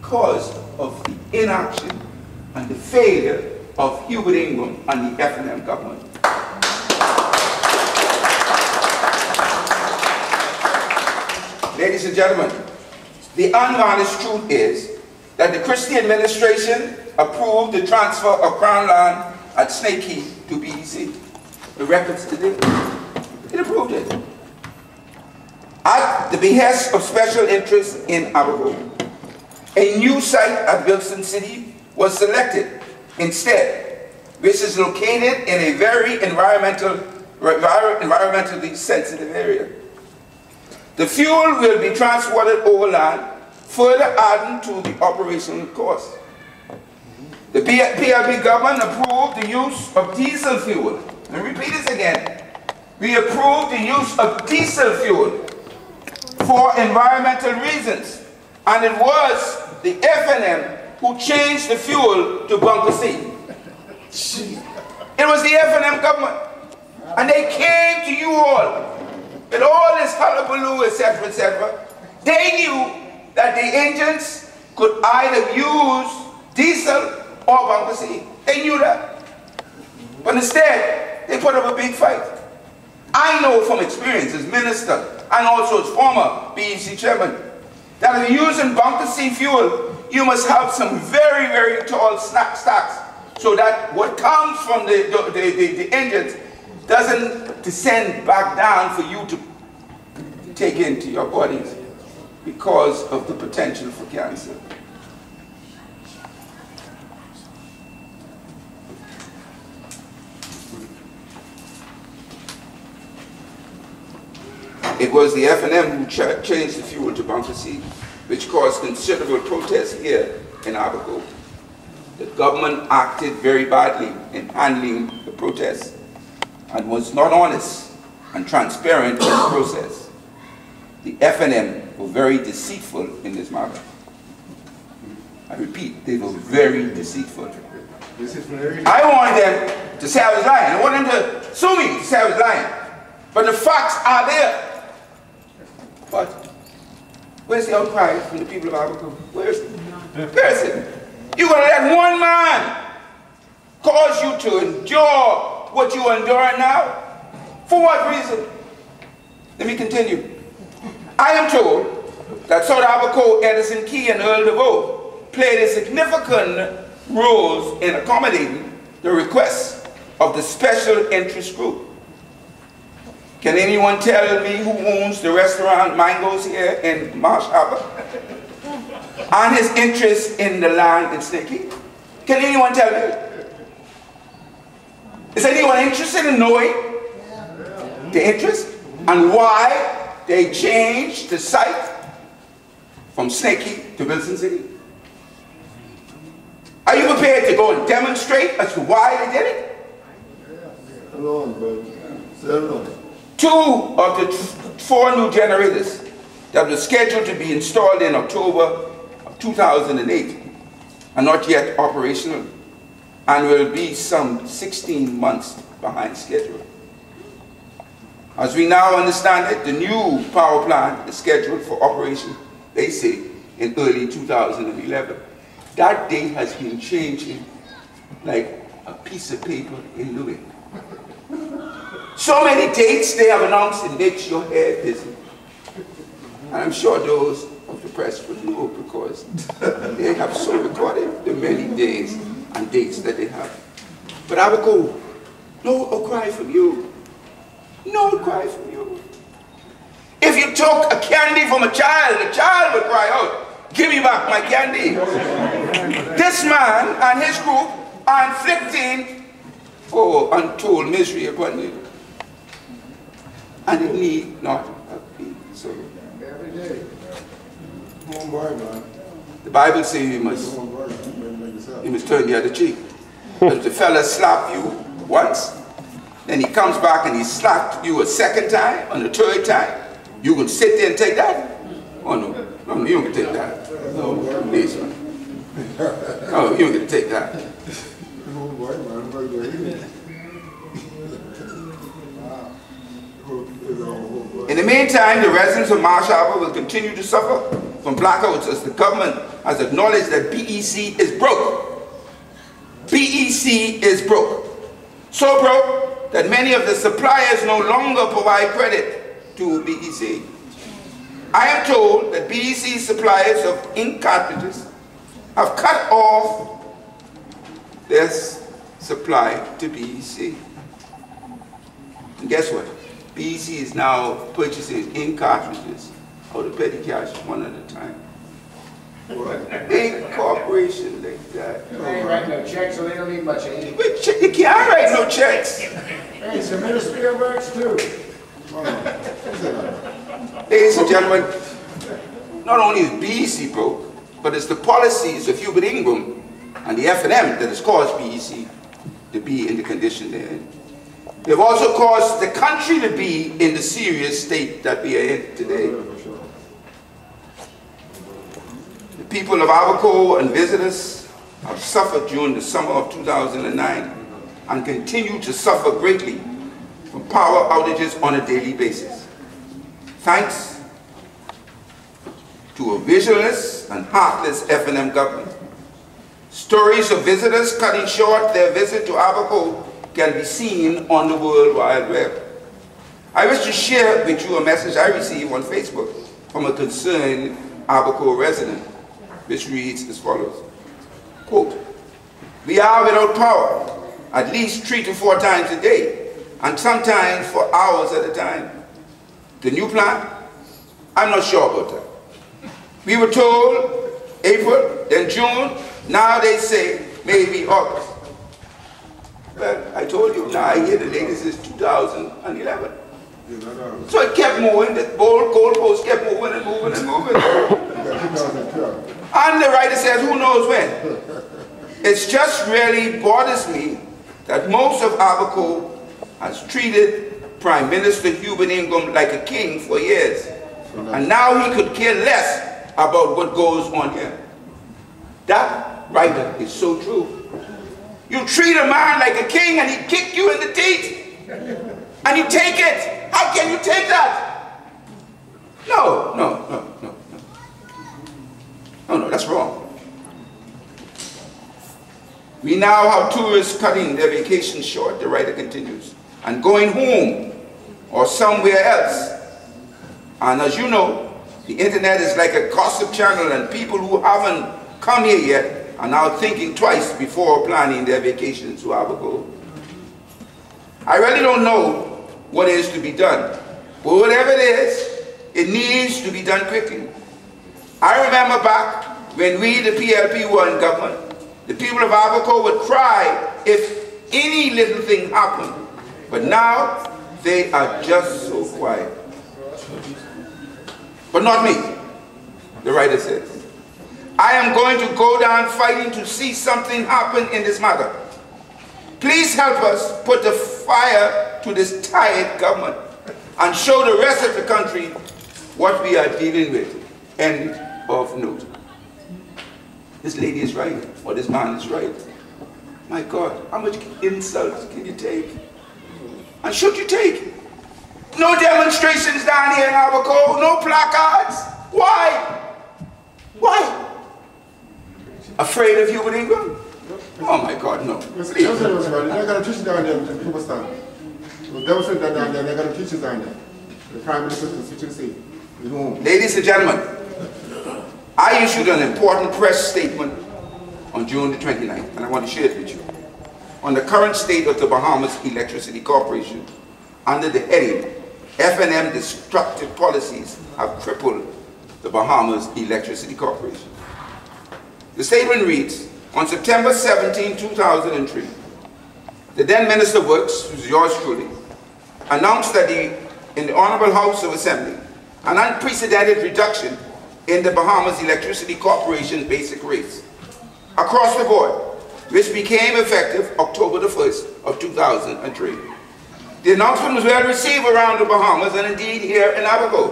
because of the inaction and the failure of Hubert Ingram and the F&M government. Ladies and gentlemen, the unvarnished truth is that the Christie administration approved the transfer of Crown land at Snake Key to BDC. The records today, it approved it. At the behest of special interests in Abaco, a new site at Wilson City was selected instead, which is located in a very environmentally sensitive area. The fuel will be transported overland, further adding to the operational cost. The PRB government approved the use of diesel fuel. Let me repeat this again. We approved the use of diesel fuel for environmental reasons, and it was the F&M who changed the fuel to bunker C. It was the F&M government, and they came to you all with all this hullabaloo, etc., etc. They knew that the engines could either use diesel or bunker C. They knew that. But instead, they put up a big fight. I know from experience as minister and also as former BEC chairman that if you're using bunker C fuel, you must have some very, very tall stacks so that what comes from the engines doesn't descend back down for you to take into your bodies because of the potential for cancer. It was the F&M who changed the fuel to bunker C, which caused considerable protest here in Abaco. The government acted very badly in handling the protests and was not honest and transparent in the process. The F&M were very deceitful in this matter. I repeat, they were very deceitful. I wanted them to say I was lying. I wanted them to sue me to say I was lying. But the facts are there. But where's the outcry from the people of Abaco? Where is it? Where is it? You're going to let one man cause you to endure what you are enduring now? For what reason? Let me continue. I am told that South Abaco, Edison Key, and Earl DeVoe played a significant role in accommodating the requests of the special interest group. Can anyone tell me who owns the restaurant Mangoes here in Marsh Harbor? And his interest in the land in Snake Key? Can anyone tell me? Is anyone interested in knowing the interest and why they changed the site from Snake Key to Wilson City? Are you prepared to go and demonstrate as to why they did it? Hold on, brother. Settle on. 2 of the 4 new generators that were scheduled to be installed in October of 2008 are not yet operational and will be some 16 months behind schedule. As we now understand it, the new power plant is scheduled for operation, they say, in early 2011. That date has been changing like a piece of paper in the wind. So many dates they have announced, it makes your head dizzy. And I'm sure those of the press would know because they have so recorded the many days and dates that they have. But Abaco, no cry from you. No cry from you. If you took a candy from a child, the child would cry out, "Give me back my candy." This man and his group are inflicting untold misery upon you. And it need not have been so. Every day. Don't worry, man. The Bible says you must turn the other cheek. If the fella slap you once, then he comes back and he slapped you a second time, and a third time, you can sit there and take that? Oh no, no, you don't get to take that. No, please, man. No, you don't get to take that. Don't worry, man. In the meantime, the residents of Marsh Harbor will continue to suffer from blackouts as the government has acknowledged that BEC is broke. BEC is broke. So broke that many of the suppliers no longer provide credit to BEC. I am told that BEC suppliers of ink cartridges have cut off their supply to BEC. And guess what? BEC is now purchasing ink cartridges out of petty cash one at a time. Big corporation like that. They ain't write no checks, so they don't need much of ink. You can't write no checks. Hey, it's the Ministry of Works too. Ladies and gentlemen, not only is BEC broke, but it's the policies of Hubert Ingram and the F&M that has caused BEC to be in the condition they're in. They've also caused the country to be in the serious state that we are in today. The people of Abaco and visitors have suffered during the summer of 2009 and continue to suffer greatly from power outages on a daily basis. Thanks to a visionless and heartless F&M government. Stories of visitors cutting short their visit to Abaco can be seen on the World Wide Web. I wish to share with you a message I received on Facebook from a concerned Abaco resident, which reads as follows, quote, "We are without power at least 3 to 4 times a day, and sometimes for hours at a time. The new plan? I'm not sure about that. We were told April, then June, now they say maybe August. Well, I told you, now I hear the latest is 2011. So it kept moving, the goalpost kept moving and moving and moving. And the writer says, who knows when? It's just really bothers me that most of Abaco has treated Prime Minister Hubert Ingram like a king for years. And now he could care less about what goes on here. That writer is so true. You treat a man like a king and he kick you in the teeth. And you take it. How can you take that? No, that's wrong. We now have tourists cutting their vacation short, the writer continues, and going home or somewhere else. And as you know, the internet is like a gossip channel, and people who haven't come here yet are now thinking twice before planning their vacations to Abaco. I really don't know what is to be done, but whatever it is, it needs to be done quickly. I remember back when we, the PLP, were in government, the people of Abaco would cry if any little thing happened, but now they are just so quiet. But not me, the writer says. I am going to go down fighting to see something happen in this matter. Please help us put the fire to this tired government and show the rest of the country what we are dealing with. End of note. This lady is right, or this man is right. My God, how much insult can you take? And should you take? No demonstrations down here in Abaco, no placards. Why? Why? Afraid of Hubert Ingram? Oh my God, no. They're going to teach down there in people stand. They'll demonstrate that down there, they're going to teach down there. The Prime Minister's constituency is home. Ladies and gentlemen, I issued an important press statement on June the 29th, and I want to share it with you, on the current state of the Bahamas Electricity Corporation, under the heading, F&M destructive policies have crippled the Bahamas Electricity Corporation. The statement reads, on September 17, 2003, the then Minister of Works, who's yours truly, announced that in the Honorable House of Assembly, an unprecedented reduction in the Bahamas Electricity Corporation basic rates across the board, which became effective October the 1st of 2003. The announcement was well received around the Bahamas and indeed here in Abaco.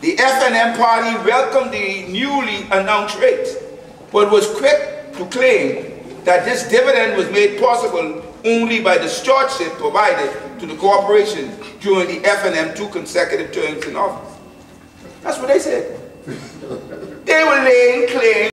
The F&M party welcomed the newly announced rates, but was quick to claim that this dividend was made possible only by the stewardship provided to the corporation during the F&M 2 consecutive terms in office. That's what they said. They were laying claim